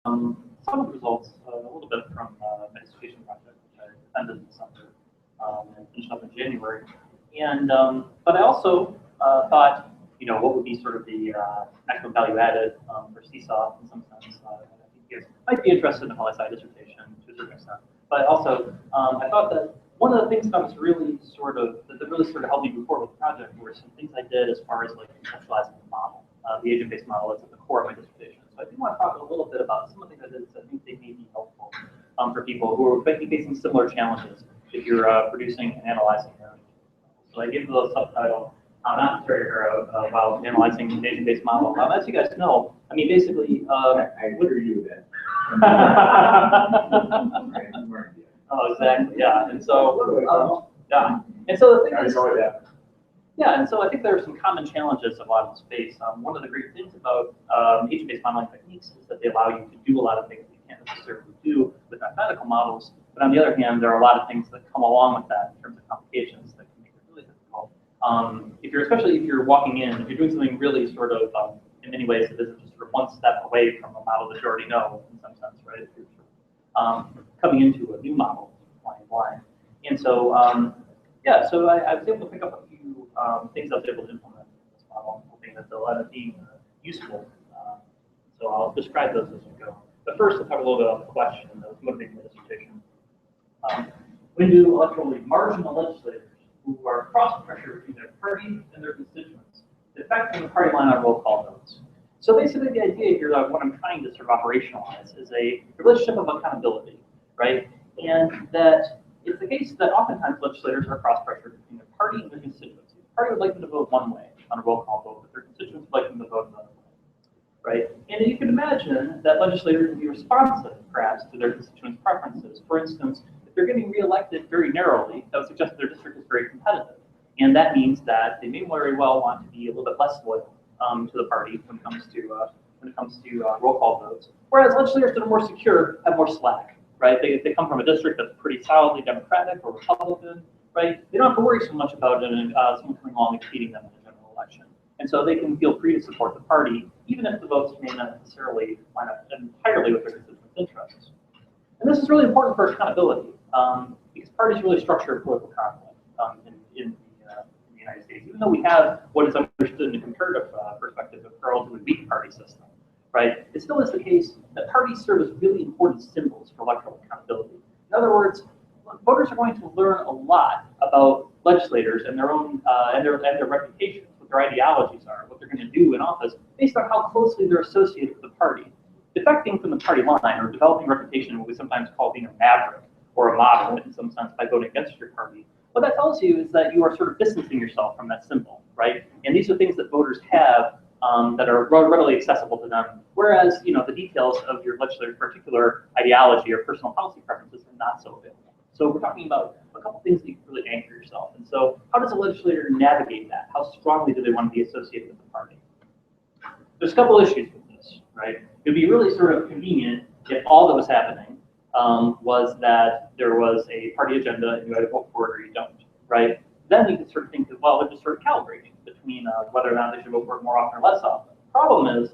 some of the results, a little bit from my dissertation project, which I ended in December and finished up in January. And but I also thought, what would be sort of the maximum value added for Csaaw in some sense. I think you guys might be interested in a side dissertation to a certain extent. But also, I thought that one of the things that was really that really sort of helped me move forward with the project were some things I did as far as like conceptualizing the model, the agent-based model that's at the core of my dissertation. So I do want to talk a little bit about some of the things I did that I think they may be helpful for people who are facing similar challenges if you're producing and analyzing your own. So I gave the little subtitle, not Terry about analyzing an agent-based model. As you guys know, I mean, basically, I agree you with that. Oh, exactly. Yeah, and so yeah, and so the thing is, yeah, and so I think there are some common challenges a lot of us face. One of the great things about agent-based modeling techniques is that they allow you to do a lot of things that you can't necessarily do with mathematical models. But on the other hand, there are a lot of things that come along with that in terms of complications that can make it really difficult. Especially if you're walking in, if you're doing something really sort of, in many ways, that isn't just sort of one step away from a model that you already know in some sense, right? If you're coming into a new model, flying blind. And so, yeah, so I was able to pick up a few things I was able to implement in this model, hoping that they'll end up being useful. So I'll describe those as we go. But first, I'll talk a little bit about the question that was motivating the dissertation. When do electorally marginal legislators who are cross-pressure between their party and their constituents defect from the party line on roll call votes? So basically, the idea here, what I'm trying to sort of operationalize, is a relationship of accountability, right? And that it's the case that oftentimes legislators are cross-pressured between their party and their constituents. The party would like them to vote one way on a roll call vote, but their constituents would like them to vote another way, right? And you can imagine that legislators will be responsive, perhaps, to their constituents' preferences. For instance, if they're getting reelected very narrowly, that would suggest that their district is very competitive. And that means that they may very well want to be a little bit less loyal to the party when it comes to roll call votes. Whereas legislators that are more secure have more slack, right? They come from a district that's pretty solidly Democratic or Republican, right? They don't have to worry so much about someone coming along and defeating them in the general election. And so they can feel free to support the party, even if the votes may not necessarily line up entirely with their constituents' interests. And this is really important for accountability, because parties really structure political conflict in the United States. Even though we have what is understood in a comparative perspective of a relatively weak party system, right? It still is the case that parties serve as really important symbols for electoral accountability. In other words, voters are going to learn a lot about legislators and their own and their reputations, what their ideologies are, what they're going to do in office, based on how closely they're associated with the party. Defecting from the party line or developing a reputation, what we sometimes call being a maverick or a moderate in some sense by voting against your party, what that tells you is that you are sort of distancing yourself from that symbol, right? And these are things that voters have that are readily accessible to them, whereas the details of your legislator's particular ideology or personal policy preferences are not so available. So we're talking about a couple things that you can really anchor yourself. And so how does a legislator navigate that? How strongly do they want to be associated with the party? There's a couple issues with this, right? It would be really sort of convenient if all that was happening was that there was a party agenda and you had to vote for it or you don't, right? Then you could sort of think that, well, they're just sort of calibrating between whether or not they should vote for it more often or less often. The problem is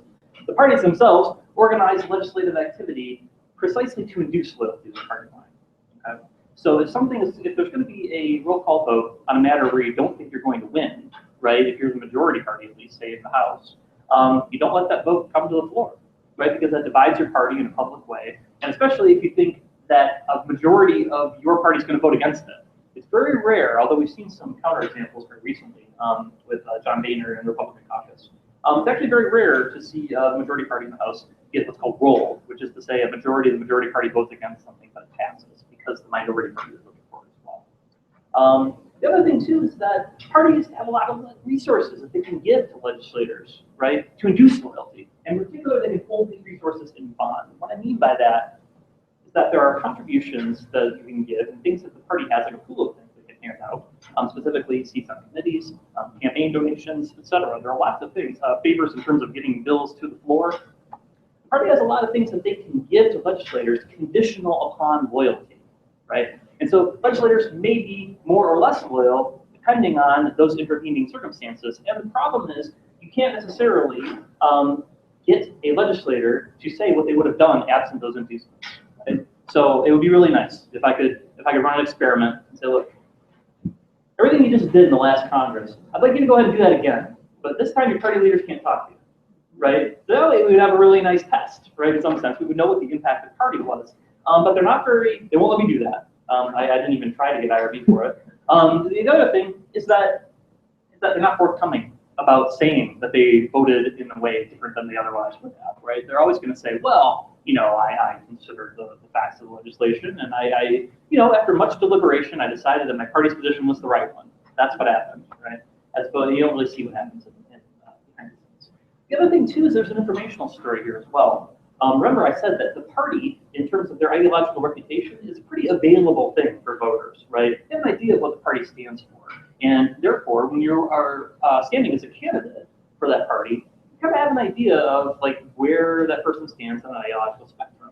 the parties themselves organize legislative activity precisely to induce loyalty to the party line. Okay? So if there's going to be a roll call vote on a matter where you don't think you're going to win, right? If you're the majority party, at least, say in the House, you don't let that vote come to the floor, right? Because that divides your party in a public way, and especially if you think that a majority of your party is going to vote against it. It's very rare, although we've seen some counterexamples very recently with John Boehner and the Republican caucus. It's actually very rare to see the majority party in the House get what's called rolled, which is to say a majority of the majority party votes against something but it passes because the minority party is looking for it as well. The other thing too is that parties have a lot of resources that they can give to legislators, right, to induce loyalty. And in particular, they can hold these resources in bond. What I mean by that is that there are contributions that you can give and things that the party has, like a pool of things that get handed out, specifically seats on committees, campaign donations, etc. There are lots of things, favors in terms of getting bills to the floor. The party has a lot of things that they can give to legislators conditional upon loyalty, right? And so legislators may be more or less loyal depending on those intervening circumstances. And the problem is you can't necessarily get a legislator to say what they would have done absent those inducements. Right? So it would be really nice if I could run an experiment and say, look, everything you just did in the last Congress, I'd like you to go ahead and do that again. But this time your party leaders can't talk to you, right? That way we would have a really nice test, right? In some sense, we would know what the impact of the party was. But they're not they won't let me do that. I didn't even try to get IRB for it. The other thing is that they're not forthcoming about saying that they voted in a way different than they otherwise would have, right? They're always going to say, well, I considered the facts of the legislation, and I, after much deliberation, I decided that my party's position was the right one. That's what happened, right? But you don't really see what happens behind the scenes. The other thing, too, is there's an informational story here as well. Remember, I said that the party, in terms of their ideological reputation, is a pretty available thing for voters, right? They have an idea of what the party stands for. And therefore, when you are standing as a candidate for that party, you kind of have an idea of where that person stands on an ideological spectrum.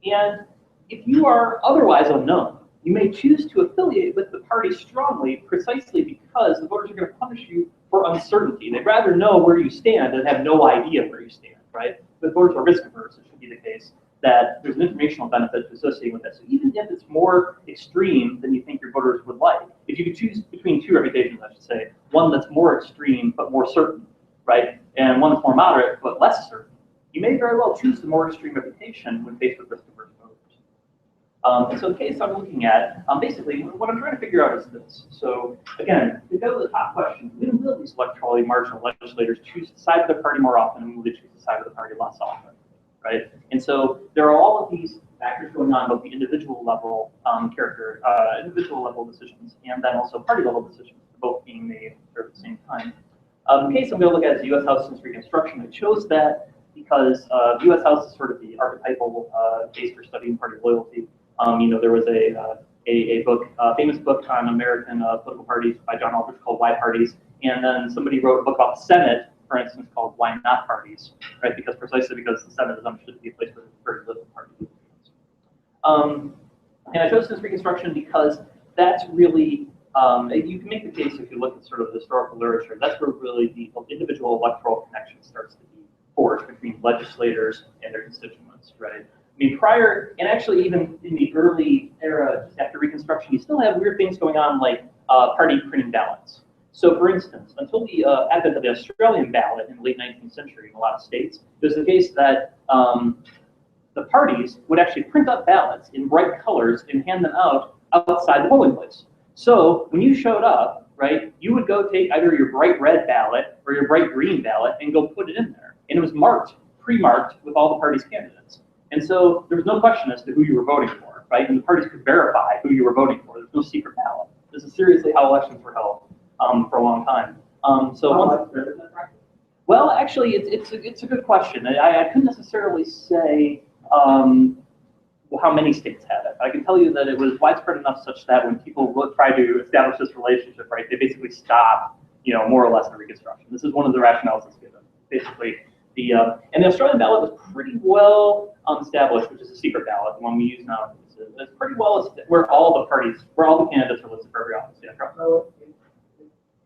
And if you are otherwise unknown, you may choose to affiliate with the party strongly precisely because the voters are going to punish you for uncertainty. They'd rather know where you stand than have no idea where you stand, right? But voters are risk averse, it should be the case, that there's an informational benefit associated with that. So even if it's more extreme than you think your voters would like, if you could choose between two reputations, I should say, one that's more extreme but more certain, right, and one that's more moderate but less certain, you may very well choose the more extreme reputation when faced with risk-averse voters. And so the case I'm looking at, basically, what I'm trying to figure out is this. So again, to go to the top question, when will these electorally marginal legislators choose the side of their party more often, and will they choose the side of the party less often? Right? And so there are all of these factors going on, both the individual level individual level decisions, and then also party level decisions, both being made at the same time. The case I'm going to look at is the U.S. House since Reconstruction. I chose that because the U.S. House is sort of the archetypal case for studying party loyalty. There was a book, famous book on American political parties by John Aldrich called Why Parties, and then somebody wrote a book about the Senate, for instance, called Why Not Parties, right? Precisely because the Senate is understood to be a place where there's very little party influence. And I chose this Reconstruction because that's really, you can make the case if you look at sort of the historical literature, that's where really the individual electoral connection starts to be forged between legislators and their constituents, right? I mean, prior, and actually even in the early era, just after Reconstruction, you still have weird things going on like party printing ballots. So for instance, until the advent of the Australian ballot in the late 19th century in a lot of states, it was the case that the parties would actually print up ballots in bright colors and hand them out outside the polling place. So when you showed up, right, you would go take either your bright red ballot or your bright green ballot and go put it in there. And it was marked, pre-marked with all the party's candidates. And so there was no question as to who you were voting for, right? And the parties could verify who you were voting for. There's no secret ballot. This is seriously how elections were held for a long time. Well, actually, it's a good question. I couldn't necessarily say how many states had it. I can tell you that it was widespread enough such that when people try to establish this relationship, right, they basically stop, more or less the Reconstruction. This is one of the rationales that's given. Basically, and the Australian ballot was pretty well established, which is a secret ballot, the one we use now. It's pretty well where all the candidates are listed for every office. Yeah, so it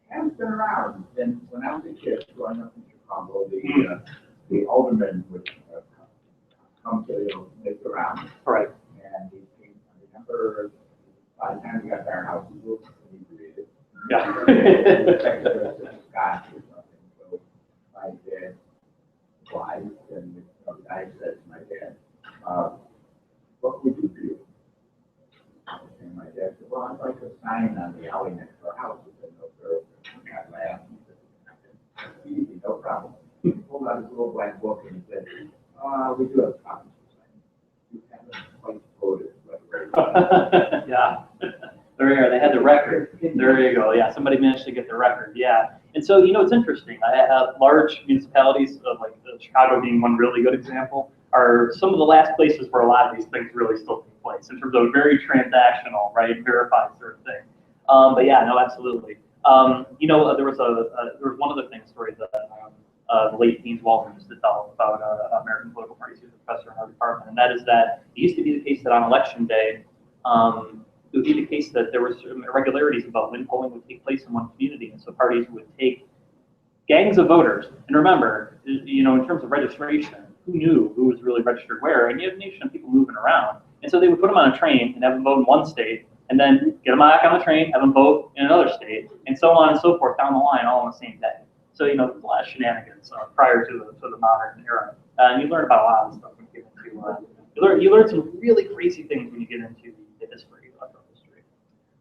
has been around. And when I was a kid growing up in Chicago, the aldermen would come to make the rounds. Right. And I remember by the time we got to our house, we were inebriated. Yeah. Scotch or something. So my dad lied, and the guy said to my dad, what would you do? And my dad said, well, I'd like a sign on the alley next to our house that said no girls. I laughed. He said, easy, no problem. He pulled out his little black book and he said, we do have copies of signs. You haven't quite voted. Yeah. There you are. They had the record. There you go. Yeah, somebody managed to get the record. Yeah. And so, it's interesting. I have large municipalities, like Chicago being one really good example, are some of the last places where a lot of these things really still take place in terms of very transactional, right, verified sort of thing. But yeah, no, absolutely. There was one other story that the late Dean Waldron used to tell about American political parties. He was a professor in our department, and that is that it used to be the case that on election day, it would be the case that there were certain irregularities about when polling would take place in one community, and so parties would get gangs of voters. And remember, you know, in terms of registration, who knew who was really registered where? And you have a nation of people moving around. And so they would put them on a train and have them vote in one state, and then get them back on the train, have them vote in another state, and so on and so forth down the line, all on the same day. So, you know, there's a lot of shenanigans prior to the modern era. And you learn about a lot of stuff when you get into, you learn some really crazy things when you get into the history, electoral history.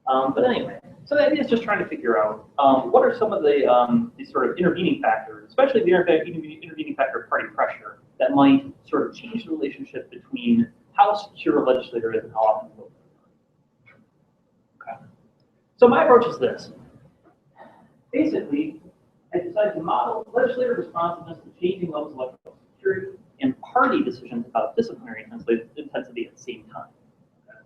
But anyway, so the idea is just trying to figure out what are some of these sort of intervening factors, especially the intervening factor of party pressure, that might sort of change the relationship between how secure a legislator is and how often they vote. Okay. So my approach is this. Basically, I decided to model legislative responsiveness to changing levels of electoral security and party decisions about disciplinary intensity at the same time. Okay.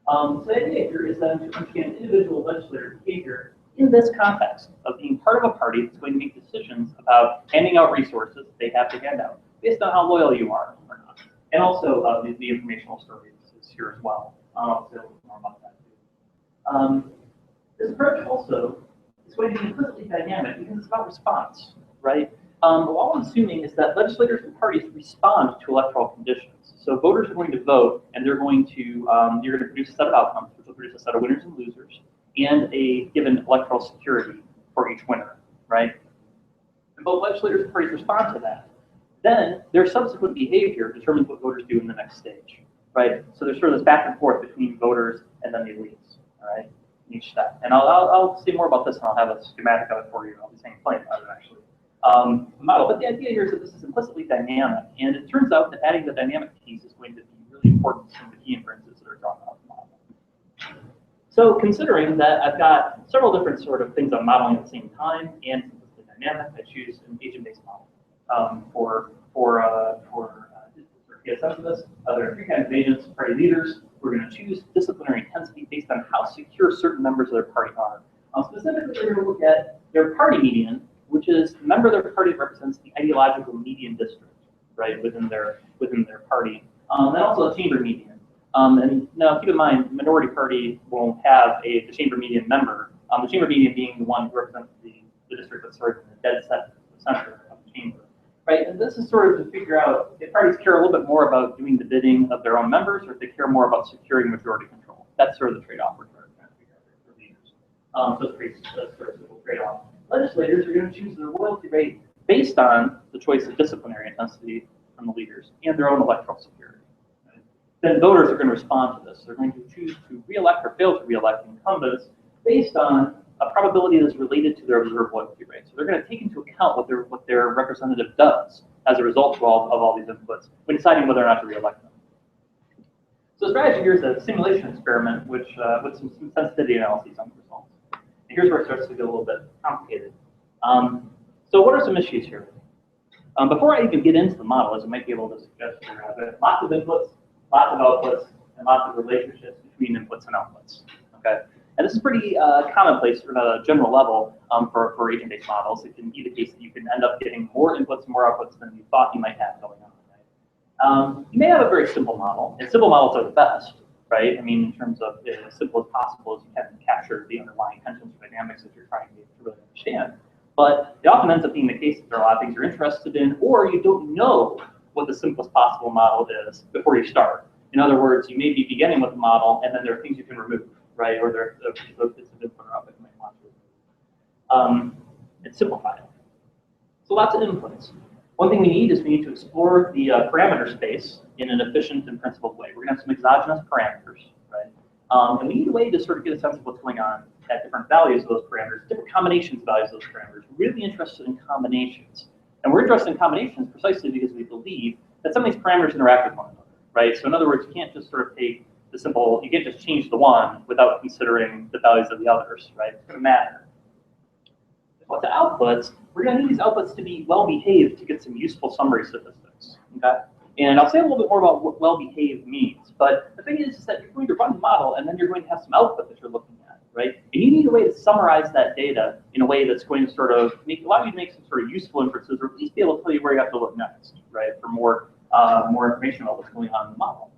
So the idea here is that to understand individual legislator behavior in this context of being part of a party that's going to make decisions about handing out resources they have to hand out based on how loyal you are or not. And also the informational story is here as well. I'll say a little more about that too. This approach also is going to be implicitly dynamic because it's about response, right? All I'm assuming is that legislators and parties respond to electoral conditions. So voters are going to vote, and they're going to you're going to produce a set of outcomes, which will produce a set of winners and losers, and a given electoral security for each winner, right? And both legislators and parties respond to that. Then their subsequent behavior determines what voters do in the next stage, right? So there's sort of this back and forth between voters and then the elites, all right, in each step. And I'll say more about this, and I'll have a schematic of it for you. I'll be saying plenty about it actually. Model, but the idea here is that this is implicitly dynamic, and it turns out that adding the dynamic piece is going to be really important to some of the key inferences that are drawn out of the model. So considering that I've got several different sort of things I'm modeling at the same time and implicitly dynamic, I choose an agent-based model for get a sense of this. There are three kinds of agents: party leaders. We're going to choose disciplinary intensity based on how secure certain members of their party are. Specifically, we're going to look at their party median, which is the member of their party that represents the ideological median district, right, within their party, and also the chamber median. And now keep in mind, minority party won't have the chamber median member. The chamber median being the one who represents the district that's sort of in the dead center of the chamber, right? And this is sort of to figure out if parties care a little bit more about doing the bidding of their own members, or if they care more about securing majority control. That's sort of the trade-off we're trying to figure out for leaders. So that's sort of simple trade-off. Legislators are going to choose their loyalty rate based on the choice of disciplinary intensity from the leaders and their own electoral security. Right? Then voters are going to respond to this. They're going to choose to re-elect or fail to re-elect incumbents based on a probability that's related to their observed loyalty rate. So they're going to take into account what their representative does as a result of all these inputs when deciding whether or not to re-elect them. So the strategy here is a simulation experiment, which with some sensitivity analyses on the results. And here's where it starts to get a little bit complicated. So what are some issues here? Before I even get into the model, as I might be able to suggest here, lots of inputs, lots of outputs, and lots of relationships between inputs and outputs. Okay, and this is pretty commonplace at a general level for agent-based models. It can be the case that you can end up getting more inputs and more outputs than you thought you might have going on. Right? You may have a very simple model, and simple models are the best. Right? I mean, in terms of as simple as possible as you can capture the underlying tensions or dynamics that you're trying to really understand. But it often ends up being the case that there are a lot of things you're interested in, or you don't know what the simplest possible model is before you start. In other words, you may be beginning with a model, and then there are things you can remove, right? Or there are bits of input or output you might want to. And simplify it. So lots of inputs. One thing we need to explore the parameter space in an efficient and principled way. We're going to have some exogenous parameters, right? And we need a way to sort of get a sense of what's going on at different values of those parameters, different combinations of values of those parameters. We're really interested in combinations. And we're interested in combinations precisely because we believe that some of these parameters interact with one another, right? So in other words, you can't just sort of take the simple, you can't just change the one without considering the values of the others, right? It's going to matter. What the outputs, we're going to need these outputs to be well-behaved to get some useful summary statistics, okay? And I'll say a little bit more about what well-behaved means, but the thing is that you're going to run the model and then you're going to have some output that you're looking at, right? And you need a way to summarize that data in a way that's going to sort of allow you to make some sort of useful inferences, or at least be able to tell you where you have to look next, right? For more information about what's going on in the model.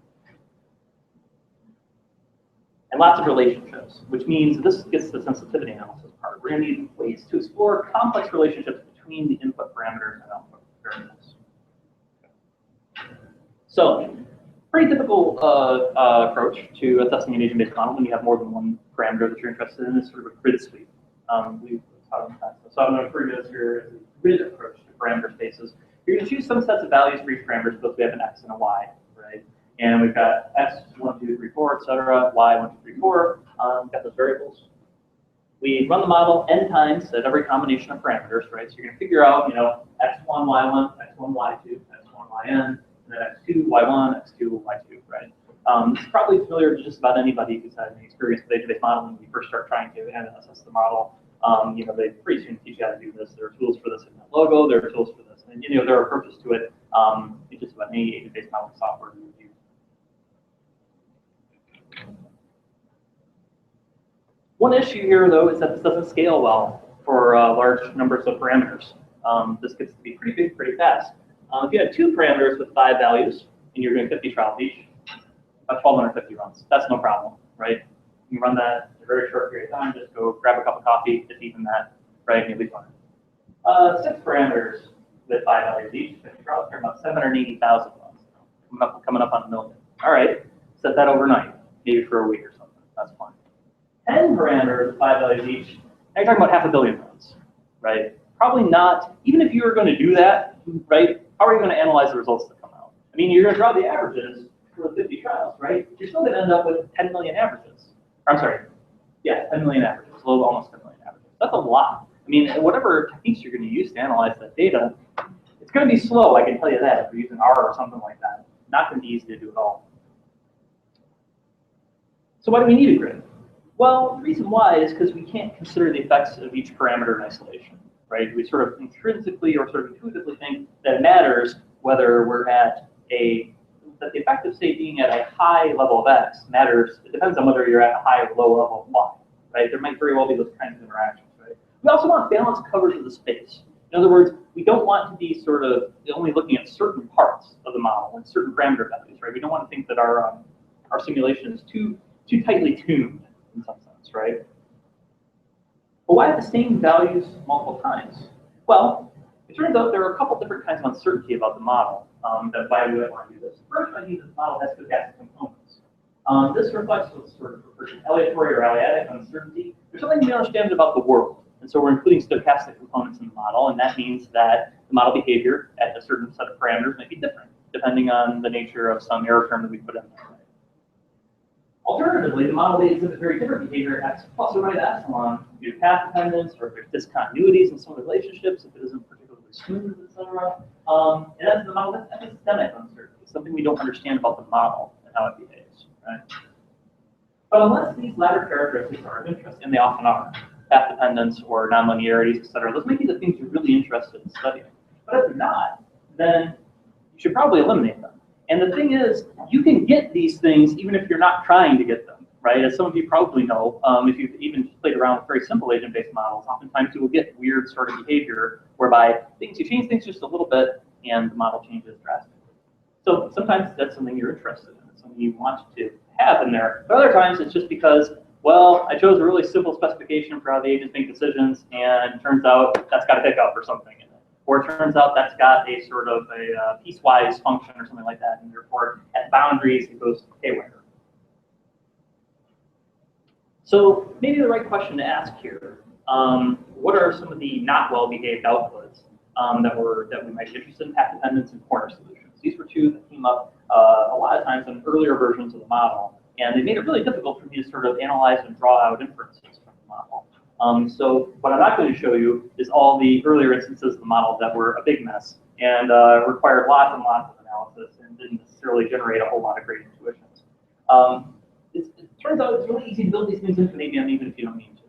And lots of relationships, which means this gets to the sensitivity analysis part. We're going to need ways to explore complex relationships between the input parameters and output variables. So, pretty typical approach to assessing an agent-based model when you have more than one parameter that you're interested in is sort of a grid sweep. We've taught in the past. So I'm going to refer to this here as a grid approach to parameter spaces. You're going to choose some sets of values for each parameter, suppose we have an x and a y, right? And we've got x, 1, 2, 3, 4, etc., y, 1, 2, 3, 4. We've got those variables. We run the model n times at every combination of parameters, right? So you're going to figure out, you know, x1, y1, x1, y2, x1, yn, and then x2, y1, x2, y2, right? This is probably familiar to just about anybody who's had any experience with agent-based modeling when you first start trying to assess the model. You know, they pretty soon teach you how to do this. There are tools for this in that logo. There are tools for this, and you know, there are approaches to it in just about any agent-based modeling software you use. One issue here, though, is that this doesn't scale well for large numbers of parameters. This gets to be pretty big pretty fast. If you had 2 parameters with 5 values, and you're doing 50 trials each, about 1,250 runs. That's no problem, right? You can run that in a very short period of time. Just go grab a cup of coffee, if even that, right? And you'll be fine. 6 parameters with 5 values each, 50 trials, are about 780,000 runs. Coming up on 1 million. All right, set that overnight, maybe for a week or something. That's fine. 10 parameters, 5 values each. Now you're talking about 500 million runs, right? Probably not, even if you were going to do that, right? How are you going to analyze the results that come out? I mean, you're going to draw the averages for the 50 trials, right? You're still going to end up with 10 million averages. I'm sorry, yeah, 10 million averages, a little almost 10 million averages. That's a lot. I mean, whatever techniques you're going to use to analyze that data, it's going to be slow, I can tell you that, if you're using R or something like that. Not going to be easy to do at all. So why do we need a grid? Well, the reason why is because we can't consider the effects of each parameter in isolation, right? We sort of intrinsically or sort of intuitively think that it matters whether we're at that the effect of, say, being at a high level of X matters. It depends on whether you're at a high or low level of Y, right? There might very well be those kinds of interactions, right? We also want balanced coverage of the space. In other words, we don't want to be sort of only looking at certain parts of the model and certain parameter values, right? We don't want to think that our simulation is too tightly tuned in some sense, right? But why have the same values multiple times? Well, it turns out there are a couple different kinds of uncertainty about the model that why we might want to do this. First, I think the model has stochastic components. This reflects what's sort of referred to aleatory or aliatic uncertainty. There's something we understand about the world, and so we're including stochastic components in the model, and that means that the model behavior at a certain set of parameters might be different, depending on the nature of some error term that we put in there. Alternatively, the model may exhibit very different behavior at x plus or minus epsilon due to path dependence, or if there's discontinuities in some relationships, if it isn't particularly smooth, etc. And that's the model that's epistemic uncertainty, something we don't understand about the model and how it behaves, right? But unless these latter characteristics are of interest, and they often are, path dependence or nonlinearities, etc., those may be the things you're really interested in studying. But if not, then you should probably eliminate them. And the thing is, you can get these things even if you're not trying to get them, right? As some of you probably know, if you've even played around with very simple agent-based models, oftentimes you will get weird sort of behavior whereby you change things just a little bit and the model changes drastically. So sometimes that's something you're interested in, it's something you want to have in there. But other times it's just because, well, I chose a really simple specification for how the agents make decisions, and it turns out that's got a hiccup or something. Or it turns out that's got a sort of a piecewise function or something like that, and therefore at boundaries it goes haywire. So maybe the right question to ask here, what are some of the not well-behaved outputs that we might be interested in? Path dependence and corner solutions. These were two that came up a lot of times in earlier versions of the model, and they made it really difficult for me to sort of analyze and draw out inferences from the model. So what I'm not going to show you is all the earlier instances of the model that were a big mess and required lots and lots of analysis and didn't necessarily generate a whole lot of great intuitions. It turns out it's really easy to build these things into an ABM even if you don't need to,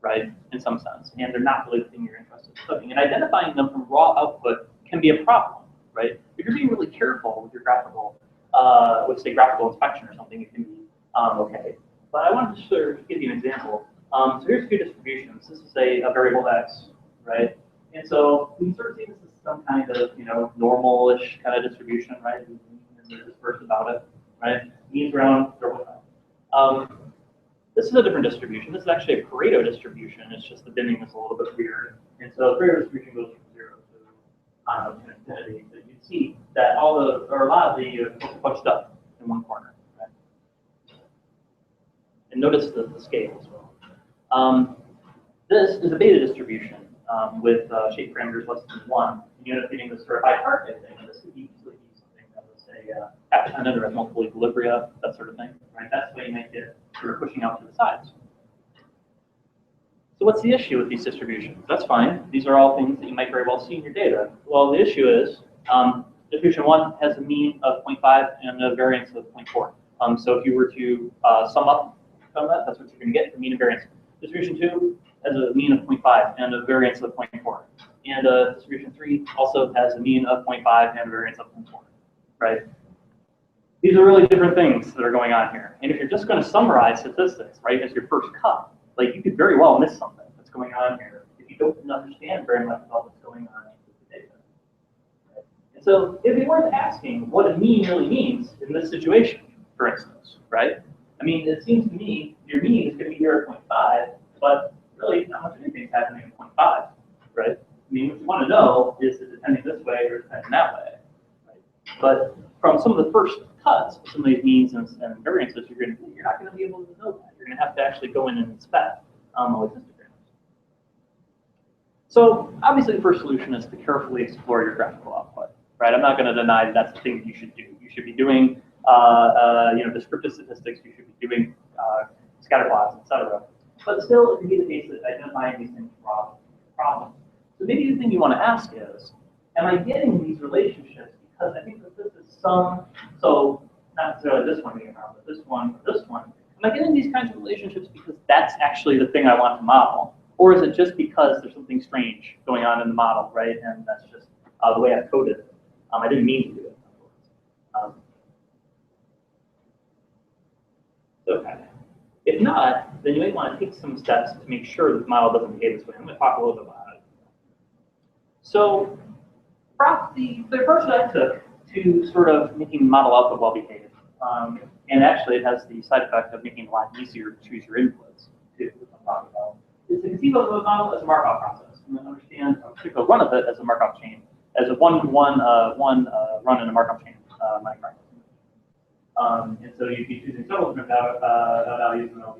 right, in some sense. And they're not really the thing you're interested in studying. And identifying them from raw output can be a problem, right? If you're being really careful with your graphical, with say graphical inspection or something, it can be okay. But I wanted to sort of give you an example. So here's two distributions. This is a variable x, right? And so we can sort of see this as some kind of, normal-ish kind of distribution, right? And they're dispersed about it, right? Means around 0.5. This is a different distribution. This is actually a Pareto distribution. It's just the binning is a little bit weird. And so the Pareto distribution goes from 0 to to infinity, that you see that a lot of the punched up in one corner. Right? And notice the scale as well. This is a beta distribution with shape parameters less than 1. You end up getting this sort of high part thing. This could easily be something that was a dependent or has multiple equilibria, that sort of thing. Right? That's the way you make it sort of pushing out to the sides. So what's the issue with these distributions? That's fine. These are all things that you might very well see in your data. Well, the issue is distribution 1 has a mean of 0.5 and a variance of 0.4. So if you were to sum up from that, that's what you're going to get, the mean and variance. Distribution 2 has a mean of 0.5 and a variance of 0.4. And distribution 3 also has a mean of 0.5 and a variance of 0.4. Right? These are really different things that are going on here. And if you're just going to summarize statistics, right, as your first cut, like you could very well miss something that's going on here if you don't understand very much about what's going on with the data. Right? And so if it weren't asking what a mean really means in this situation, for instance, right? I mean, it seems to me your mean is going to be here at 0.5, but really not much of anything's happening at 0.5, right? I mean, what you want to know is it depending this way or depending that way. Right? But from some of the first cuts, some of these means and variances, you're not going to be able to know that. You're going to have to actually go in and inspect all these histograms. So obviously, the first solution is to carefully explore your graphical output. Right? I'm not going to deny that that's the thing that you should do. You should be doing descriptive statistics. You should be doing scatter plots, etc. But still, it can be the case that identifying these things are problems. So maybe the thing you want to ask is, am I getting these relationships because I think that this is so not necessarily this one being around, but this one, am I getting these kinds of relationships because that's actually the thing I want to model? Or is it just because there's something strange going on in the model, right? And that's just the way I've coded it. I didn't mean to do it. Okay. If not, then you might want to take some steps to make sure that the model doesn't behave this way. I'm going to talk a little bit about it. So the approach that I took to sort of making the model output well behaved, and actually it has the side effect of making it a lot easier to choose your inputs, too, which I'm talking about, is to conceive of the model as a Markov process, and then understand a particular run of it as a Markov chain, as a one run in a Markov chain, and so you'd be choosing several different values in the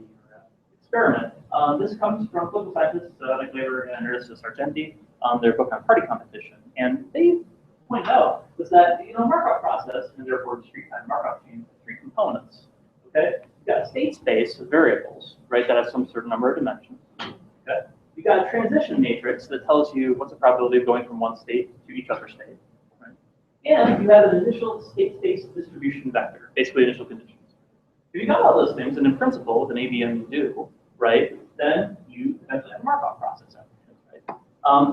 experiment. This comes from political scientists like Weber and Ernest Sargenti, their book on party competition, and they point out was that Markov process and therefore discrete time Markov chain has 3 components. Okay, you've got a state space with variables, right, that has some certain number of dimensions. Okay, you've got a transition matrix that tells you what's the probability of going from one state to each other state. And you have an initial state space distribution vector, basically initial conditions. If you got all those things, and in principle, with an ABM you do, right, then you eventually have a Markov process. Right?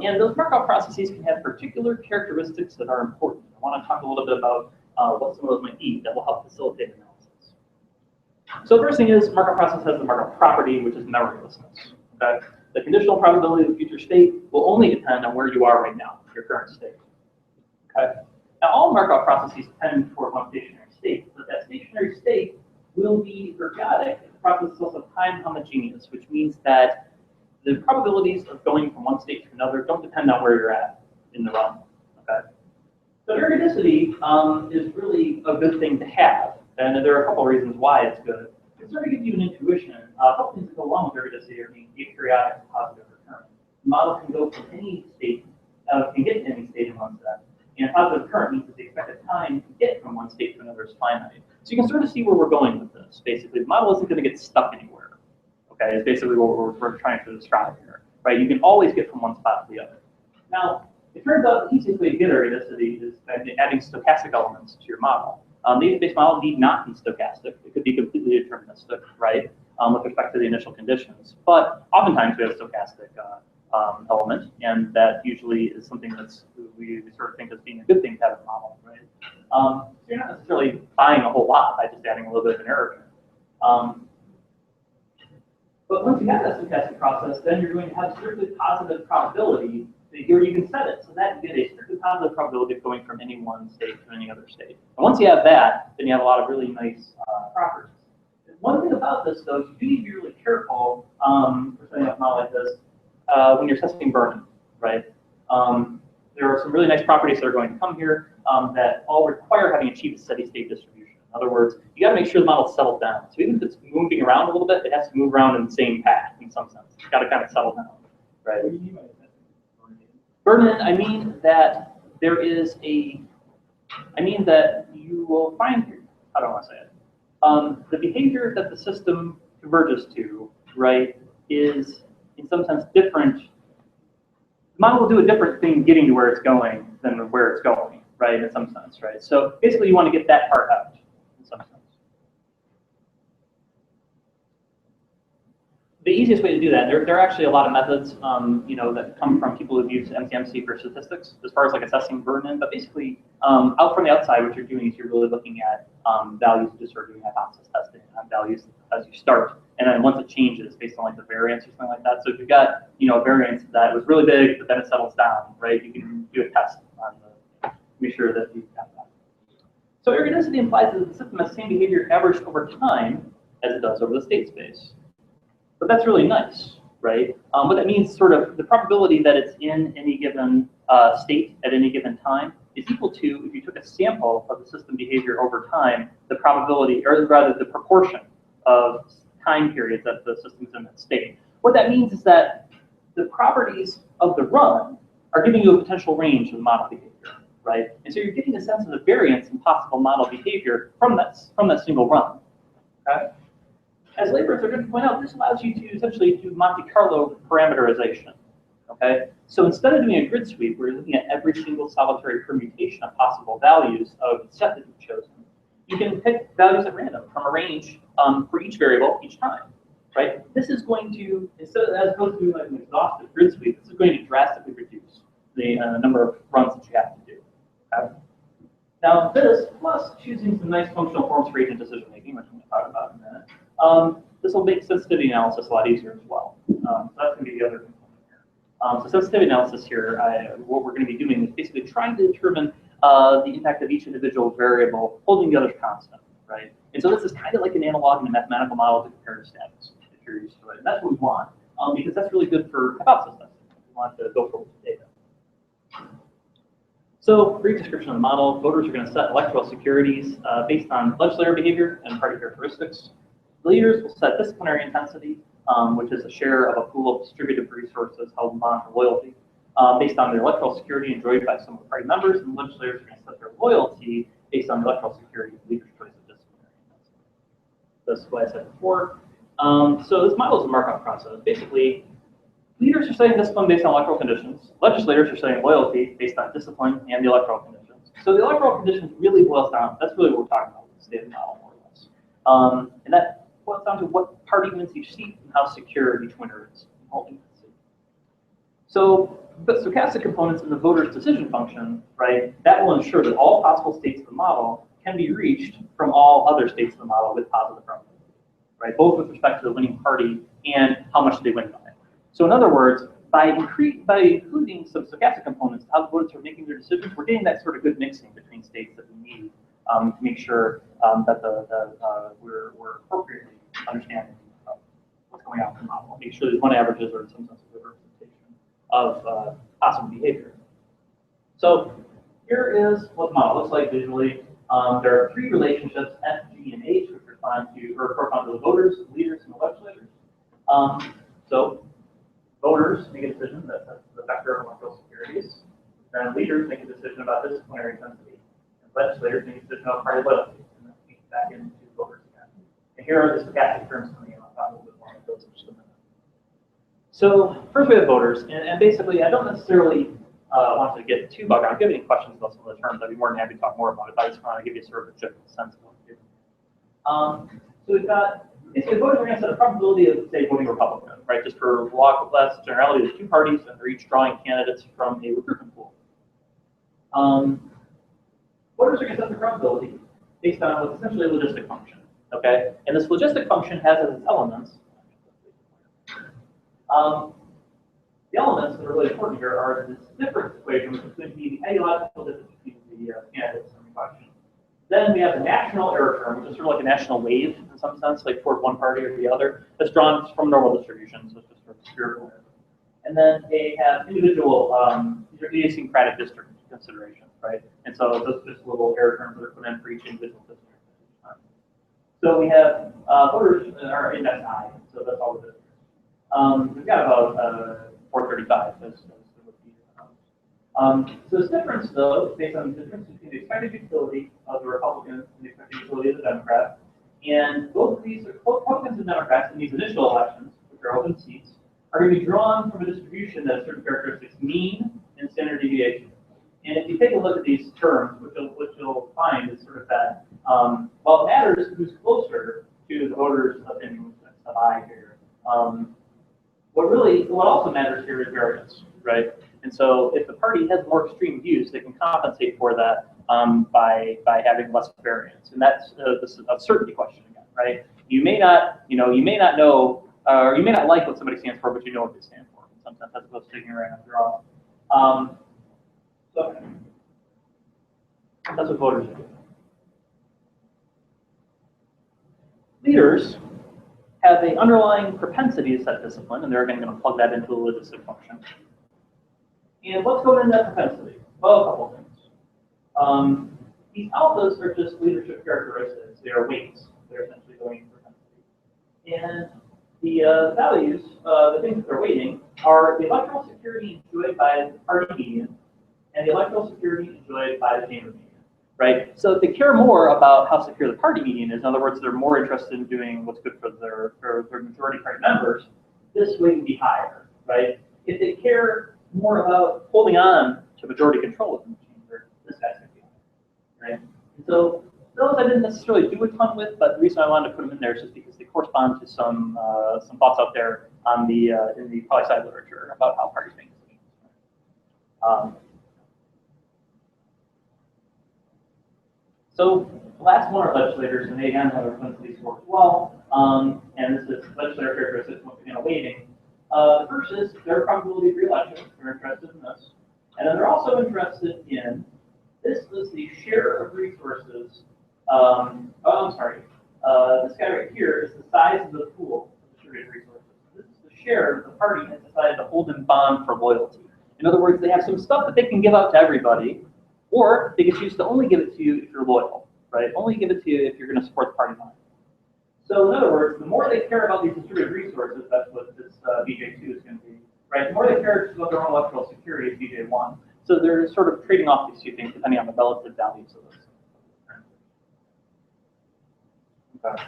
And those Markov processes can have particular characteristics that are important. I want to talk a little bit about what some of those might be that will help facilitate analysis. So the first thing is Markov process has the Markov property, which is memorylessness. Okay? The conditional probability of the future state will only depend on where you are right now, your current state. Okay? Now, all Markov processes tend toward one stationary state, but that stationary state will be ergodic if the process is also time homogeneous, which means that the probabilities of going from one state to another don't depend on where you're at in the run. Okay? So ergodicity is really a good thing to have, and there are a couple of reasons why it's good. It sort of gives you an intuition. A couple things that go along with ergodicity are being aperiodic, positive, recurrent. The model can go from any state, can get to any state in one step. And positive current means that the expected time to get from one state to another is finite. So you can sort of see where we're going with this. Basically, the model isn't going to get stuck anywhere. Okay, it's basically what we're trying to describe here. Right? You can always get from one spot to the other. Now, it turns out the easiest way to get ergodicity is by adding stochastic elements to your model. The Bayes-based model need not be stochastic. It could be completely deterministic, right, with respect to the initial conditions. But oftentimes we have a stochastic element, and that usually is something that's we sort of think as being a good thing to have in the model, right? So you're not necessarily buying a whole lot by just adding a little bit of an error here. But once you have that stochastic process, then you're going to have strictly positive probability. Here you can set it so that you get a strictly positive probability of going from any one state to any other state. And once you have that, then you have a lot of really nice properties. One thing about this, though, is you need to be really careful for setting up a model like this when you're testing burn-in, right? there are some really nice properties that are going to come here that all require having achieved a steady state distribution. In other words, you got to make sure the model's settled down. So even if it's moving around a little bit, it has to move around in the same path in some sense. It's got to kind of settle down, right? What do you mean by that? Burn-in, I mean that there is that you will find here, how do I want to say it? The behavior that the system converges to, right, is in some sense different. The model will do a different thing getting to where it's going than where it's going, right, in some sense, right? So basically you want to get that part out in some sense. The easiest way to do that, there are actually a lot of methods, that come from people who've used MCMC for statistics as far as like assessing burden-in. But basically, out from the outside, what you're doing is you're really looking at values, just sort of doing hypothesis testing on values as you start, and then once it changes based on like the variance or something like that. So if you've got a variance that was really big, but then it settles down, right? You can do a test on the make sure that you've got that. So area density implies that the system has the same behavior averaged over time as it does over the state space. But that's really nice, right? What that means, sort of, the probability that it's in any given state at any given time is equal to, if you took a sample of the system behavior over time, the probability, or rather the proportion of time periods that the system's in that state. What that means is that the properties of the run are giving you a potential range of the model behavior, right? And so you're getting a sense of the variance in possible model behavior from that single run, okay? As laborers are going to point out, this allows you to essentially do Monte Carlo parameterization, okay? So instead of doing a grid sweep, where you're looking at every single solitary permutation of possible values of the set that you've chosen, you can pick values at random from a range for each variable each time, right? This is going to, as opposed to doing like an exhaustive grid sweep, this is going to drastically reduce the number of runs that you have to do, okay? Now this, plus choosing some nice functional forms for agent decision making, which I'm going to talk about in a minute, this will make sensitivity analysis a lot easier as well. So that's going to be the other component here. So sensitivity analysis here, what we're going to be doing is basically trying to determine the impact of each individual variable, holding the others constant, right? And so this is kind of like an analog in a mathematical model to comparative statics, if you're used to it. And that's what we want, because that's really good for hypothesis testing. We want to go forward with data. So, brief description of the model. Voters are going to set electoral securities based on legislator behavior and party characteristics. Leaders will set disciplinary intensity, which is a share of a pool of distributed resources held in bond for loyalty, based on their electoral security enjoyed by some of the party members, and legislators are going to set their loyalty based on the electoral security of leaders' choice of disciplinary intensity. That's what I said before. So this model is a markup process. Basically, leaders are setting discipline based on electoral conditions. Legislators are setting loyalty based on discipline and the electoral conditions. So the electoral conditions really boils down, that's really what we're talking about with the state of the model, more or less. And that boils down to what party wins each seat and how secure each winner is holding that seat. So the stochastic components in the voter's decision function, right, that will ensure that all possible states of the model can be reached from all other states of the model with positive probability, right, both with respect to the winning party and how much they win by. So in other words, by including some stochastic components, how the voters are making their decisions, we're getting that sort of good mixing between states that we need to make sure that we're appropriately understanding what's going on in the model. Make sure that one averages are in some sense a good representation of possible behavior. So here is what the model looks like visually. There are three relationships, F, G, and H, which correspond to the voters, leaders, and the legislators. So voters make a decision that that's the vector of electoral securities. Then leaders make a decision about disciplinary intensity. And legislators make a decision about party loyalty. And then feed back into voters again. And here are the stochastic terms coming in. I'll talk a little bit more about those in just a minute. So first we have voters. And basically, I don't necessarily want to get too bogged down. If you have any questions about some of the terms, I'd be more than happy to talk more about it. But I just want to give you sort of a general sense of what we're doing. So we've got basically voters are going to set a probability of, say, voting Republican, right? Just for less generality, there's two parties, and they're each drawing candidates from a recruitment pool. Voters are going to set the probability based on what's essentially a logistic function, okay? And this logistic function has as its elements. The elements that are really important here are this difference equation, which is going to be the ideological difference between the candidates in question. Then we have the national error term, which is sort of like a national wave in some sense, like toward one party or the other, that's drawn from normal distribution, so it's just sort of spherical error. And then they have individual idiosyncratic district considerations, right? And so those are just little error terms that are put in for each individual district. So we have voters are index I, so that's all the districts. We've got about 435 as so this difference, though, is based on the difference between the expected utility of the Republican and the expected utility of the Democrat. And both of these, both Republicans and Democrats in these initial elections, which are open seats, are going to be drawn from a distribution that has certain characteristics, mean and standard deviation. And if you take a look at these terms, what you'll find is sort of that, while it matters who's closer to the voters' opinion, that's the I here, what also matters here is variance, right? And so if the party has more extreme views, they can compensate for that by having less variance. And that's this is a certainty question again, right? You may not know, or you may not like what somebody stands for, but you know what they stand for. Sometimes as opposed to taking it right on your own. So that's what voters do. Leaders have an underlying propensity to set discipline, and they're again going to plug that into the logistic function. And what's going into that propensity? Well, a couple things. These alphas are just leadership characteristics. They are weights. They're essentially going into propensity. And the values, the things that they're weighting, are the electoral security enjoyed by the party median and the electoral security enjoyed by the chamber median. Right? So if they care more about how secure the party median is, in other words, they're more interested in doing what's good for their majority party members, this weight would be higher, right? If they care more about holding on to majority control within the chamber, this guy's going to be higher, right? And so those I didn't necessarily do a ton with, but the reason I wanted to put them in there is just because they correspond to some thoughts out there on the in the poli-sci literature about how parties make decisions. So the last one are legislators, and they again have a propensity score as well. And this is legislator characteristics, once again, a weighting. The first is their probability of re-election. They're interested in this. And then they're also interested in, this is the share of resources. This guy right here is the size of the pool of distributed resources. This is the share the party has decided to hold in bond for loyalty. In other words, they have some stuff that they can give out to everybody, or they can choose to only give it to you if you're loyal, right? Only give it to you if you're going to support the party line. So in other words, the more they care about these distributed resources, that's what this BJ2 is going to be, right? The more they care about their own electoral security is BJ1. So they're sort of trading off these two things depending on the relative values of those. Okay.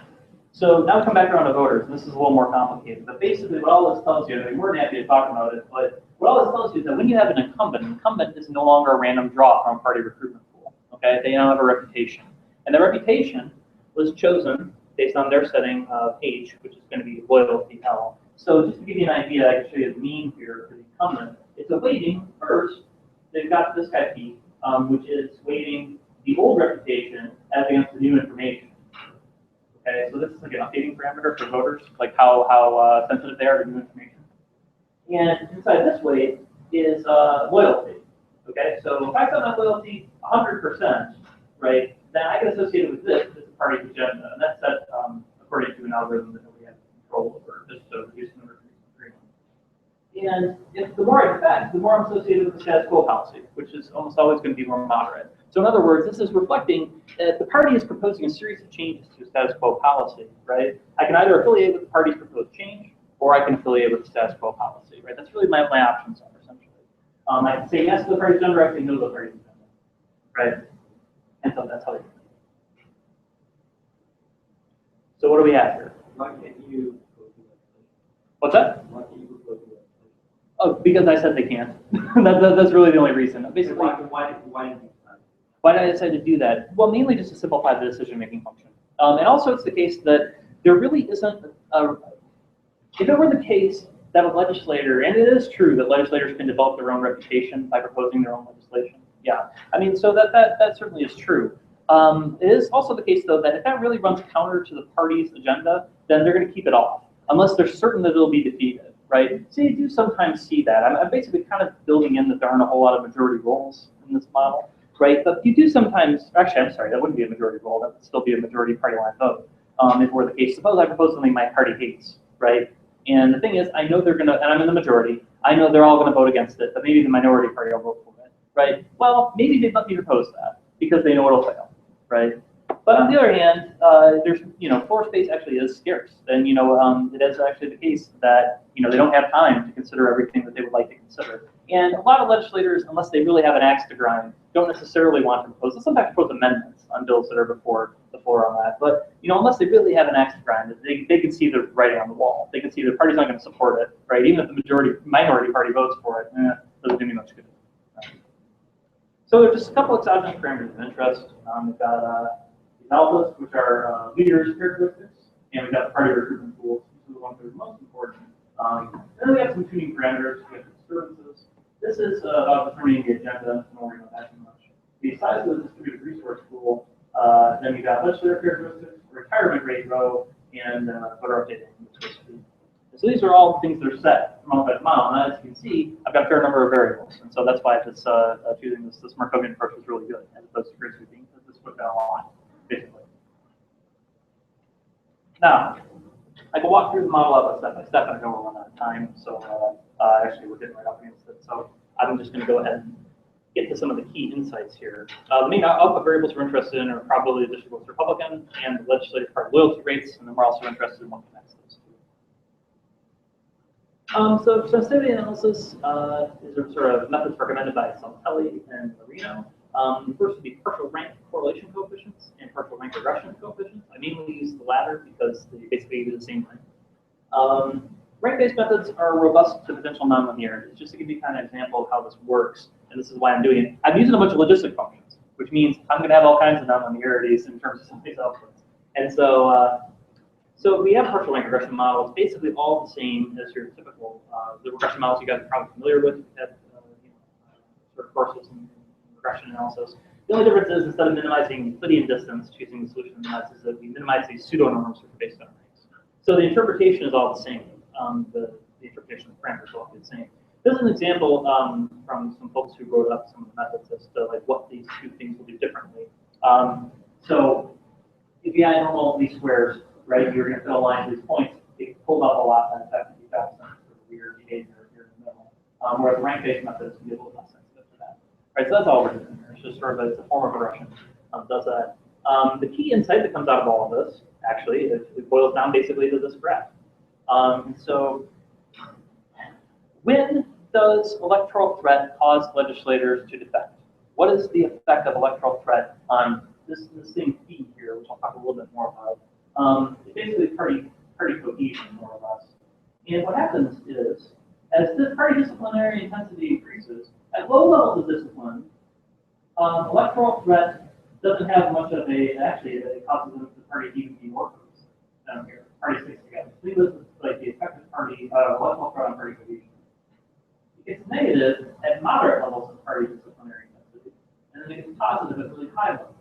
So now we come back around to voters, and this is a little more complicated. But basically what all this tells you, and I'm more than happy to talk about it, but what all this tells you is that when you have an incumbent is no longer a random draw from a party recruitment pool. Okay, they now have a reputation. And the reputation was chosen based on their setting of H, which is going to be loyalty L. So just to give you an idea, I can show you the mean here for the incumbent. It's a weighting first. They've got this guy P, which is weighting the old reputation as against the new information. Okay, so this is like an updating parameter for voters, like how sensitive they are to new information. And inside this weight is loyalty. Okay, so if I set my loyalty 100%, right, then I can associate it with this party's agenda, and that's set according to an algorithm that nobody has control over, just to reduce the number of agreements. And if the more I affect, the more I'm associated with the status quo policy, which is almost always going to be more moderate. So in other words, this is reflecting that the party is proposing a series of changes to a status quo policy, right? I can either affiliate with the party's proposed change, or I can affiliate with the status quo policy, right? That's really my options are, essentially. I can say yes to the party's agenda, or I can say no to the party's agenda, right? And so that's how they do it. So what do we have here? Why can't you go to legislation? What's that? Why can't you go to legislation? Oh, because I said they can't. That's really the only reason. Basically, Why did I decide to do that? Well, mainly just to simplify the decision-making function. And also it's the case that there really isn't if it were the case that a legislator, and it is true that legislators can develop their own reputation by proposing their own legislation. Yeah, I mean, so that certainly is true. It is also the case, though, that if that really runs counter to the party's agenda, then they're going to keep it off, unless they're certain that it'll be defeated, right? So you do sometimes see that. I'm basically kind of building in that there aren't a whole lot of majority roles in this model, right? But you do sometimes, actually, I'm sorry, that wouldn't be a majority role. That would still be a majority party line vote, if it were the case. Suppose I propose something my party hates, right? And the thing is, I know they're going to, and I'm in the majority, I know they're all going to vote against it, but maybe the minority party will vote for it, right? Well, maybe they'd let me propose that because they know it'll fail, right? But on the other hand, there's, floor space actually is scarce. And, it is actually the case that, they don't have time to consider everything that they would like to consider. And a lot of legislators, unless they really have an axe to grind, don't necessarily want to propose. They'll sometimes propose amendments on bills that are before the floor on that. But, unless they really have an axe to grind, they can see the writing on the wall. They can see the party's not going to support it, right? Even if the minority party votes for it, doesn't do me much good. So there's just a couple of exogenous parameters of interest. We've got alphas, which are leaders' characteristics, and we've got the party recruitment tools. These are the ones that are most important. Then we have some tuning parameters. We have disturbances. This is about determining the agenda. Don't worry about that too much. The size of the distributed resource pool. Then we've got legislative characteristics, retirement rate row, and voter updating, which is speed. So these are all things that are set from model by model. And as you can see, I've got a fair number of variables. And so that's why this choosing this Markovian approach is really good, as opposed to grid sweeping, because this puts down a lot, basically. Now, I can walk through the model up step by step, and I know we're running out of time. So actually, we're getting right up against it. So I'm just going to go ahead and get to some of the key insights here. The main output variables we're interested in are probably the district votes Republican and the legislative party loyalty rates, and then we're also interested in what connects those two. So sensitivity analysis is sort of methods recommended by Saltelli and Marino. First would be partial rank correlation coefficients and partial rank regression coefficients. I mainly use the latter because they basically do the same thing. Rank-based methods are robust to potential nonlinearities. Just to give you kind of an example of how this works, and this is why I'm doing it. I'm using a bunch of logistic functions, which means I'm going to have all kinds of nonlinearities in terms of some of these outputs. And so, so we have a partial rank regression model. It's basically all the same as your typical the regression models you guys are probably familiar with. That sort of courses in regression analysis. The only difference is instead of minimizing Euclidean distance, choosing the solution is that we minimize these pseudonorms which are based on ranks. So the interpretation is all the same. The interpretation of the parameters is all the same. This is an example from some folks who wrote up some of the methods as to like what these two things will do differently. So if you had normal least squares, right, you're going to fill lines these points. It pulled up a lot that affected you got some sort of weird behavior here in the middle. Whereas the rank-based methods can be a little less sensitive to that. Right, so that's all we're doing here. It's just sort of it's a form of regression. Does that. The key insight that comes out of all of this, actually, it boils down basically to this graph. So when does electoral threat cause legislators to defect? What is the effect of electoral threat on this thing P here, which I'll talk a little bit more about? It's basically party cohesion, more or less. And what happens is, as the party disciplinary intensity increases, at low levels of discipline, electoral threat doesn't have much of actually, it causes the party to even be more cohesive down here. Party sticks together. So this is like the effective party, electoral threat on party cohesion. It gets negative at moderate levels of party disciplinary intensity, and then it gets positive at really high levels.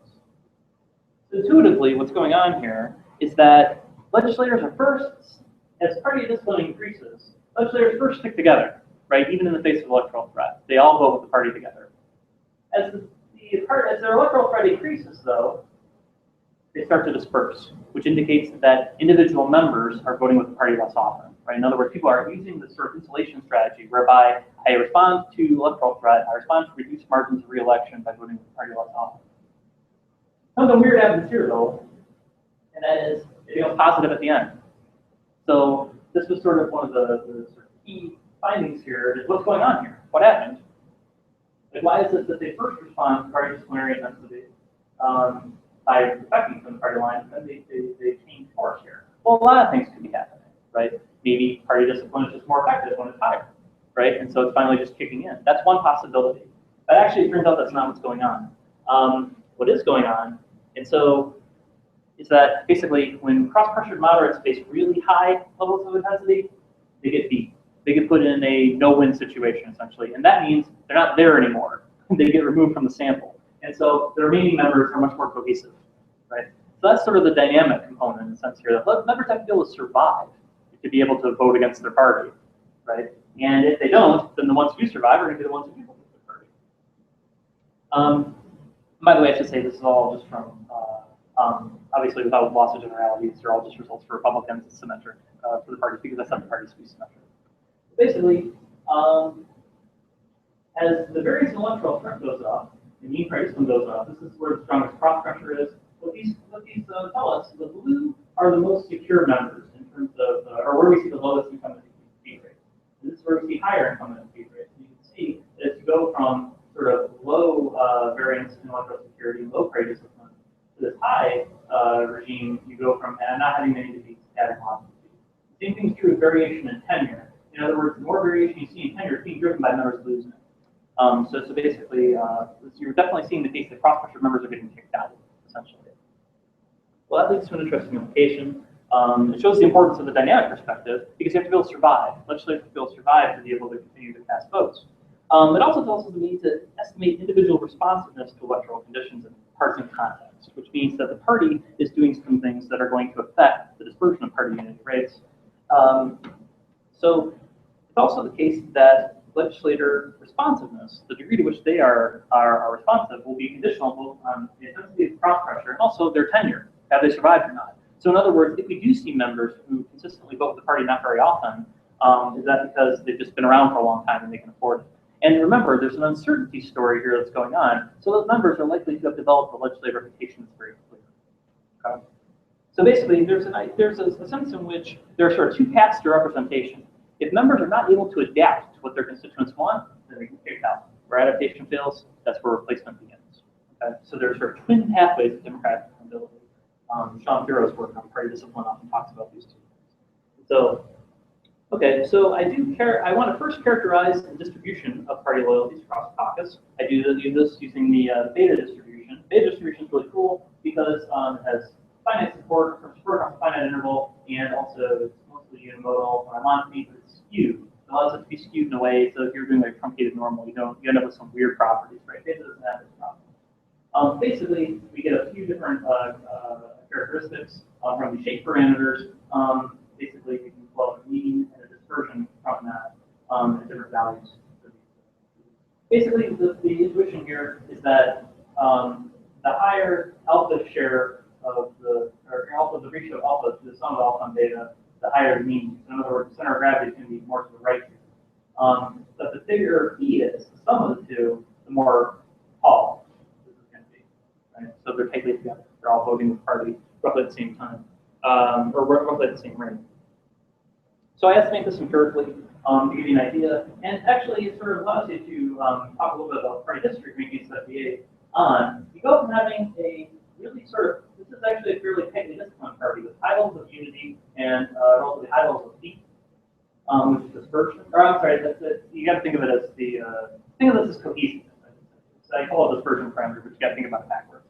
So intuitively, what's going on here is that legislators are first, as party discipline increases, legislators first stick together, right? Even in the face of electoral threat, they all vote with the party together. As their electoral threat increases, though, they start to disperse, which indicates that individual members are voting with the party less often, right? In other words, people are using this sort of insulation strategy whereby I respond to electoral threat, I respond to reduced margins of re-election by voting with the party less often. Something weird happens here, though, and that is it becomes positive at the end. So this was sort of one of the sort of key findings here is what's going on here? What happened? Like, why is it that they first respond to party disciplinary intensity by defecting from the party line, and then they change course here? Well, a lot of things could be happening, right? Maybe party discipline is just more effective when it's higher, right? And so it's finally just kicking in. That's one possibility. But actually, it turns out that's not what's going on. What is going on, and so is that basically when cross-pressured moderates face really high levels of intensity, they get beat. They get put in a no-win situation, essentially. And that means they're not there anymore. They get removed from the sample. And so the remaining members are much more cohesive, right? So that's sort of the dynamic component in the sense here that members have to be able to survive to be able to vote against their party, right? And if they don't, then the ones who do survive are going to be the ones who do vote against their party. By the way, I should say this is all just from, obviously without loss of generality, these are all just results for Republicans. It's symmetric for the parties because I said the parties to be symmetric. Basically, as the variance in electoral strength goes up, the mean price goes up. This is where the strongest cross pressure is. What these tell us, the blue are the most secure members in terms of, or where we see the lowest incumbent defeat rate. And this is where we see higher incumbent defeat rates. You can see that as you go from sort of low variance in electoral security, low price discipline, to this high regime, you go from not having many defeats to having lots of defeats. The same thing is true with variation in tenure. In other words, the more variation you see in tenure, it's being driven by members losing. So basically, you're definitely seeing the case that cross-pressure members are getting kicked out, essentially. Well, that leads to an interesting implication. It shows the importance of the dynamic perspective because you have to be able to survive. Legislators have to be able to survive to be able to continue to pass votes. It also tells us the need to estimate individual responsiveness to electoral conditions in partisan context, which means that the party is doing some things that are going to affect the dispersion of party unity rates. So it's also the case that legislator responsiveness, the degree to which they are responsive, will be conditional both on the intensity of cross pressure and also their tenure, have they survived or not. So in other words, if we do see members who consistently vote with the party not very often, is that because they've just been around for a long time and they can afford it? And remember, there's an uncertainty story here that's going on, so those members are likely to have developed a legislative reputation that's very clear. Okay? So basically, there's a sense in which there are sort of two paths to representation. If members are not able to adapt to what their constituents want, then they can kick out. Where adaptation fails, that's where replacement begins. Okay? So there's sort of twin pathways of democratic accountability. Sean Bureau's work on party discipline often talks about these two things. So, okay, so I want to first characterize the distribution of party loyalties across the caucus. I do this using the beta distribution. Beta distribution is really cool because it has finite support across a finite interval, and also it's mostly unimodal. When I want it to be skewed, it allows it to be skewed in a way so if you're doing like truncated normal, you end up with some weird properties, right? Beta doesn't have this problem. Basically, we get a few different characteristics from the shape parameters. Basically, we can plug a mean and a dispersion from that at different values. Basically, the intuition here is that the higher alpha share of the ratio of alpha to the sum of alpha and beta, the higher the mean. So in other words, the center of gravity is going to be more to the right here. But the bigger P is, the sum of the two, the more tall this is going to be. Right? So they're tightly together. They're all voting with the party roughly at the same time, or roughly at the same rate. So I estimate this empirically to give you an idea, and actually it sort of allows you to talk a little bit about party history, making this FBA on. You go from having a really this is actually a fairly tightly disciplined party with high levels of unity and relatively high levels of defeat, which is dispersion. Or I'm sorry, you got to think of it as think of this as cohesiveness. So I call it dispersion parameter, but you got to think about it backwards.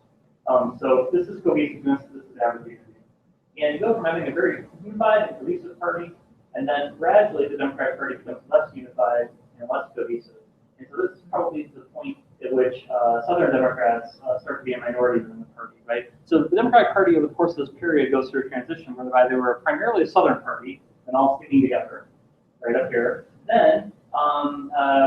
So this is cohesiveness, this is average unity. And you go from having a very unified and cohesive party, and then gradually the Democratic Party becomes less unified and less cohesive. And so this is probably the point at which Southern Democrats start to be a minority within the party, right? So the Democratic Party over the course of this period goes through a transition whereby they were primarily a Southern party and all sticking together, right up here. Then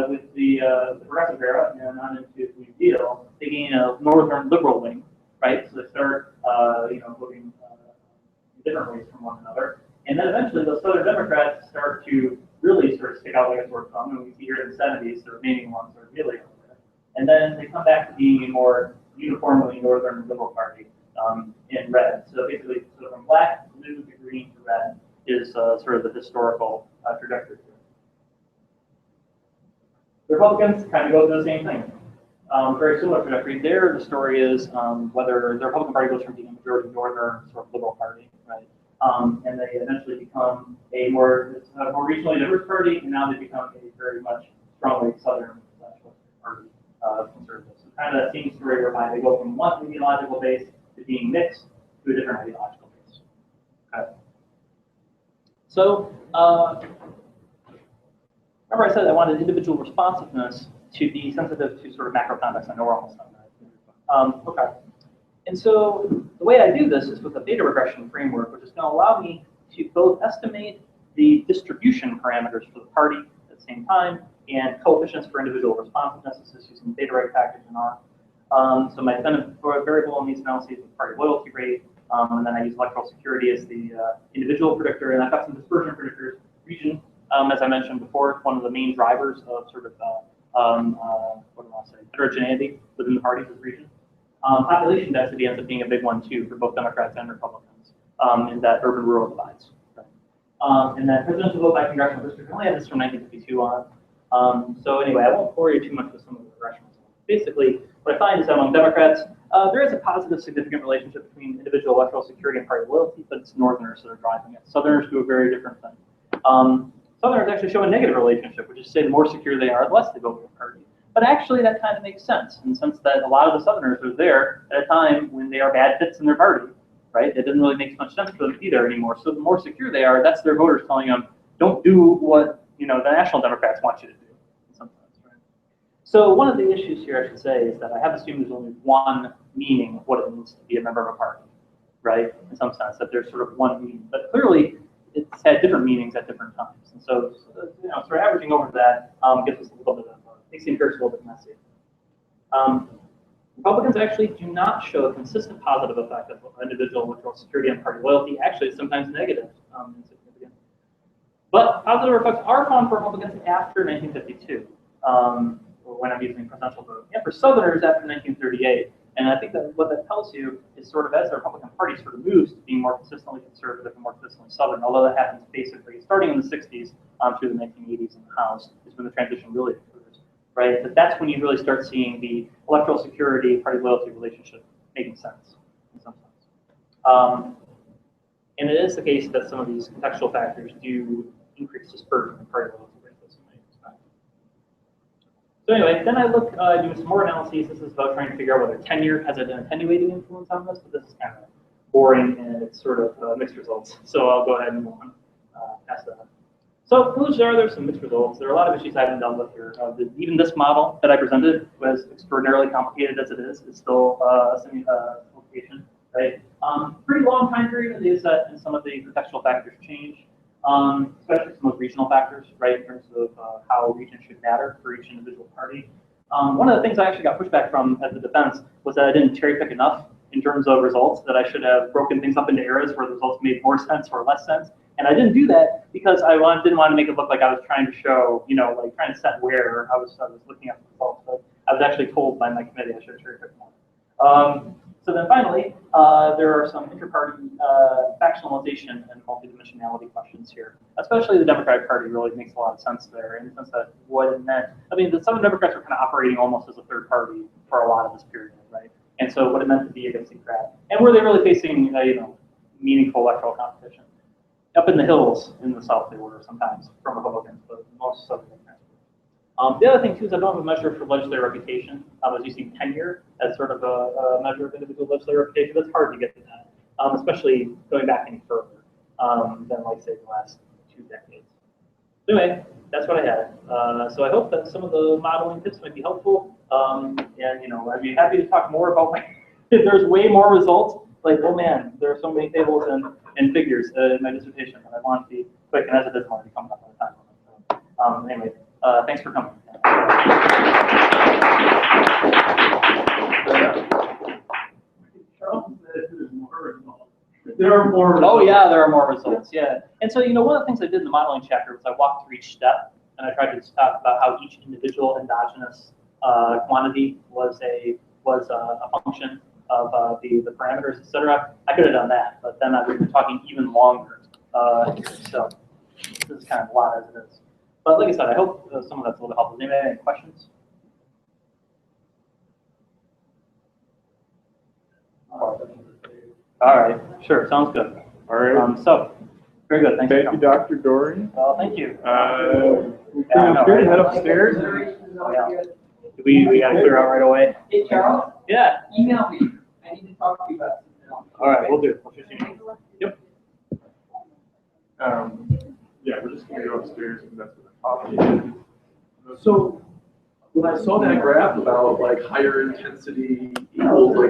with the Progressive era and on into the New Deal, they gain a Northern liberal wing, right? So they start, voting in different ways from one another. And then eventually those Southern Democrats start to really sort of stick out like a sore thumb. And we see here in the 70s, the remaining ones are really over there. And then they come back to being a more uniformly Northern liberal party in red. So basically, from black, blue to green to red is sort of the historical trajectory here. The Republicans kind of go through the same thing. Very similar trajectory. There, the story is whether the Republican Party goes from being a majority Northern sort of liberal party, right? And they eventually become a more regionally diverse party, and now they become a very much strongly Southern party conservative. So kind of that same story whereby they go from one ideological base to being mixed to a different ideological base. Okay. So remember I said I wanted individual responsiveness to be sensitive to sort of macro context. I know we're almost done. Okay. And so the way I do this is with a beta regression framework, which is going to allow me to both estimate the distribution parameters for the party at the same time and coefficients for individual responsiveness. This is using beta reg package and R. So my dependent variable in these analyses is the party loyalty rate, and then I use electoral security as the individual predictor, and I've got some dispersion predictors, region as I mentioned before, one of the main drivers of sort of what do I say, heterogeneity within the parties of the region. Population density ends up being a big one too for both Democrats and Republicans in that urban-rural divides. Right? And that presidential vote by congressional district only had this from 1952 on. So anyway, I won't bore you too much with some of the regressions. Basically, what I find is that among Democrats, there is a positive, significant relationship between individual electoral security and party loyalty, but it's Northerners that are driving it. Southerners do a very different thing. Southerners actually show a negative relationship, which is to say the more secure they are, the less they vote for the party. But actually, that kind of makes sense in the sense that a lot of the Southerners are there at a time when they are bad fits in their party, right? It doesn't really make much sense for them to be there anymore. So the more secure they are, that's their voters telling them, don't do what the National Democrats want you to do. So one of the issues here, I should say, is that I have assumed there's only one meaning of what it means to be a member of a party, right? In some sense, that there's sort of one meaning. But clearly, it's had different meanings at different times. And so, sort of averaging over that gives us a little bit of, makes the empirics a little bit messy. Republicans actually do not show a consistent positive effect of individual electoral security and party loyalty. Actually, it's sometimes negative and significant. But positive effects are found for Republicans after 1952. When I'm using presidential vote, and for Southerners after 1938. And I think that what that tells you is sort of as the Republican Party sort of moves to being more consistently conservative and more consistently Southern, although that happens basically starting in the 60s through the 1980s in the House is when the transition really occurs, right? But that's when you really start seeing the electoral security, party loyalty relationship making sense in some sense. And it is the case that some of these contextual factors do increase dispersion in party loyalty. So anyway, then I look doing some more analyses. This is about trying to figure out whether tenure has an attenuating influence on this, but this is kind of boring and it's sort of mixed results. So I'll go ahead and move on past that. So conclusions are there's some mixed results. There are a lot of issues I haven't dealt with here. Even this model that I presented, was extraordinarily complicated as it is still a simplification, right? Pretty long time period is that and some of the contextual factors change. Especially some of regional factors, right, in terms of how region should matter for each individual party. One of the things I actually got pushback from as the defense was that I didn't cherry pick enough in terms of results, that I should have broken things up into eras where the results made more sense or less sense. And I didn't do that because I didn't want to make it look like I was trying to show, like trying to set where I was looking at the results. But I was actually told by my committee I should cherry pick more. So then finally, there are some inter-party factionalization and multidimensionality questions here. Especially the Democratic Party really makes a lot of sense there in the sense that what it meant. I mean, the Southern Democrats were kind of operating almost as a third party for a lot of this period, right? And so what it meant to be a Democrat. And were they really facing, meaningful electoral competition? Up in the hills in the South, they were sometimes from Republicans, but most Southern Democrats. The other thing too is I don't have a measure for legislative reputation. I was using tenure as sort of a measure of individual legislative reputation. That's hard to get to that, especially going back any further than, like, say, the last 2 decades. Anyway, that's what I had. So I hope that some of the modeling tips might be helpful. And I'd be happy to talk more about if there's way more results. Like, oh man, there are so many tables and figures in my dissertation that I want to be quick, and as it is, I'm already coming up on the time. So, anyway. Thanks for coming. There are more results. Oh yeah, there are more results, yeah. And so, one of the things I did in the modeling chapter was I walked through each step, and I tried to talk about how each individual endogenous quantity was a function of the parameters, etc. I could have done that, but then I would have been talking even longer here. So this is kind of a lot as it is. But like I said, I hope some of that's a little bit helpful. Does anybody have any questions? All right, sure, sounds good. All right. So, very good. Thank you, Dr. Doriean. Thank you. We're head upstairs. Oh, yeah. We got to clear out right away. Hey, Charles? Yeah. Email me. I need to talk to you about something. All right, we'll do it. Yep. Yeah, we're just going to go upstairs and that's what I'm talking. So when I saw that graph about like higher intensity equals like